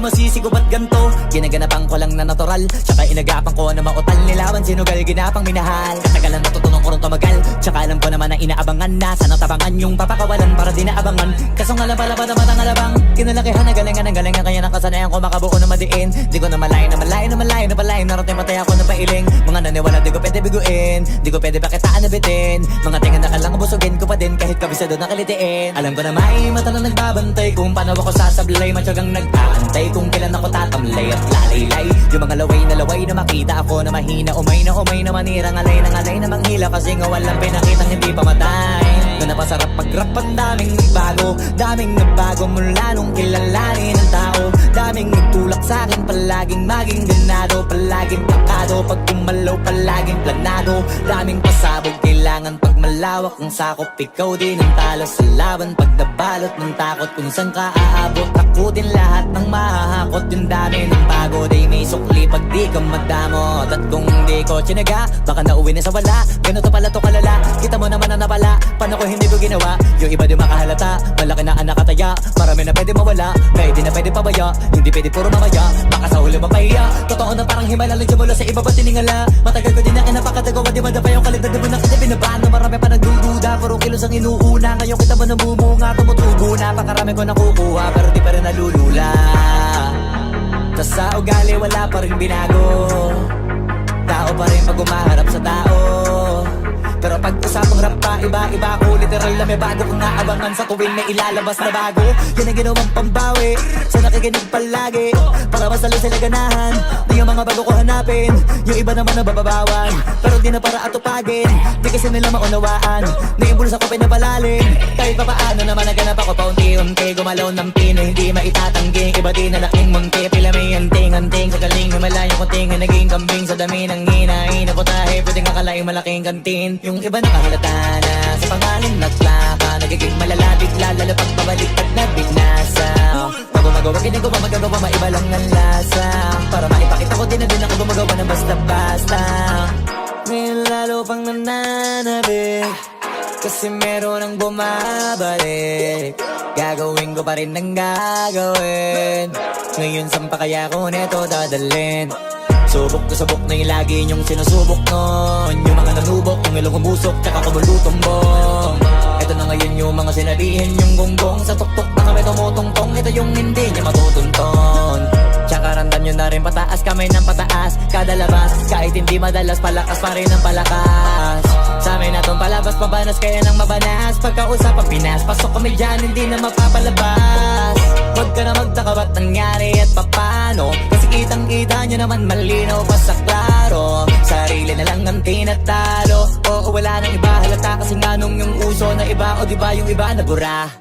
masisigo ba't ganto? Ginaganapan ko lang na natural, tsaka inagapan ko na mautal. Nilawan sinugal, ginapang minahal. Katagalan natutunan ko rin tumagal, tsaka alam ko naman na inaabangan na sana tabangan yung papakawalan para di naabangan. Kaso nga laban naman ang alabang kinalakihan na galingan ng galingan, kaya nakasanayan ko makabuo na madiin. Di ko na malayo na malayo na malayo na palayo, narating patay ako na pailing. Mga naniwala di ko pwede biguin, di ko pwede pakitaan na bitin. Mga tinga na kalang busugin ko pa din kahit kabisado na kalitiin. Alam ko na may mata na nagbabantay kung paano ako sasablay, matyagang nag-aantay kung kailan ako tatamlay at lalaylay. Yung mga laway na makita ako na mahina, umay na manirang alay na manghila, kasi nga walang pinakitang hindi pa matay. Na napasarap pag-rap, ang daming nagbago mula nung kilalanin ang tao. Daming nagtulak sa'kin, palaging maging ganado, palaging plakado, pag kumalaw palaging planado. Daming pasabog, kailangan pag malawak ang sakop, ikaw din ang talo sa laban. Pag nabalot ng takot kung saan ka aabot, ako din lahat ng mahahakot. Yung dami ng pagod ay may sukli pag di ka madamot. At kung hindi ko tsinaga, baka nauwi na sa wala. Ganito pala to kalala, kita mo naman na napala. Paano ko hindi ko ginawa, yung iba di makahalata. Malaki na anak kataya, marami na pwede mawala, kaya di na pwede pabaya. Hindi pwede puro mamaya, baka sa huli mapahiya. Totoo na parang himala lang mula sa iba ba tiningala. Matagal ko din na kinapakatagawa, di madapa yung kalidad. Di mo na kita binabano, marami pa nagdududa, puro kilos ang inuuna. Ngayon kita mo namumunga, tumutubo na. Pakarami ko nakukuha, pero di pa rin nalulula. Tas sa ugali wala pa rin binago, tao pa rin pag umaharap sa tao. Pero pag usapang rap pa, iba ko literal na may bago kong naabangan sa tuwing may ilalabas na bago. Yan ang ginawang pambawi sa nakikinig palagi, para masalo sila ganahan. Di yung mga bago ko hanapin, yung iba naman nabababawan, pero di na para atupagin. Di kasi nila maunawaan, naimbulsa ko pinapalalim. Kahit pa paano naman naganap ako paunti-unti, gumalaw ng pino, hindi maitatanggi. Iba di na laking munti, pila may anting-anting. Sa galing himalayang kunting, naging kambing sa dami ng hinahin. Naputahe, pwedeng akalaing malaking kantin. Yung iba nakahalata na sa pangalan at plaka, nagiging malala bigla, lalo pag pabaliktad na bignasa. Pag gumagawa, ginagawa, magagawa, maiba lang ang lasa, para maipakita ko din na din ako gumagawa ng basta-basta. Ngayon lalo pang nananabik, kasi meron ang bumabalik. Gagawin ko pa rin ang gagawin. Ngayon saan pa kaya ko neto dadalhin? Subok to subok na yung lagi niyong sinusubok nun. Yung mga nanubok, yung ilong umusok, tsaka kumulutumbong. Ito na ngayon yung mga sinabihin yung gonggong. Sa tuktok na kami tumutungtong, ito yung hindi niya matutunton. Tsaka randan nyo na rin pataas, kamay ng pataas kada labas, kahit hindi madalas, palakas pa rin ang palakas. Sa amin na tong palabas, pabanas kaya nang mabanas. Pagkausap ang Pinas, pasok kami dyan, hindi na mapapalabas. Huwag ka na magtaka ba't nangyari at papano, kasi kitang-kita nyo naman malinaw pa sa klaro. Sarili na lang ang tinatalo, oo wala nang iba halata, kasi nga nung yung uso na iba, o diba yung iba nabura.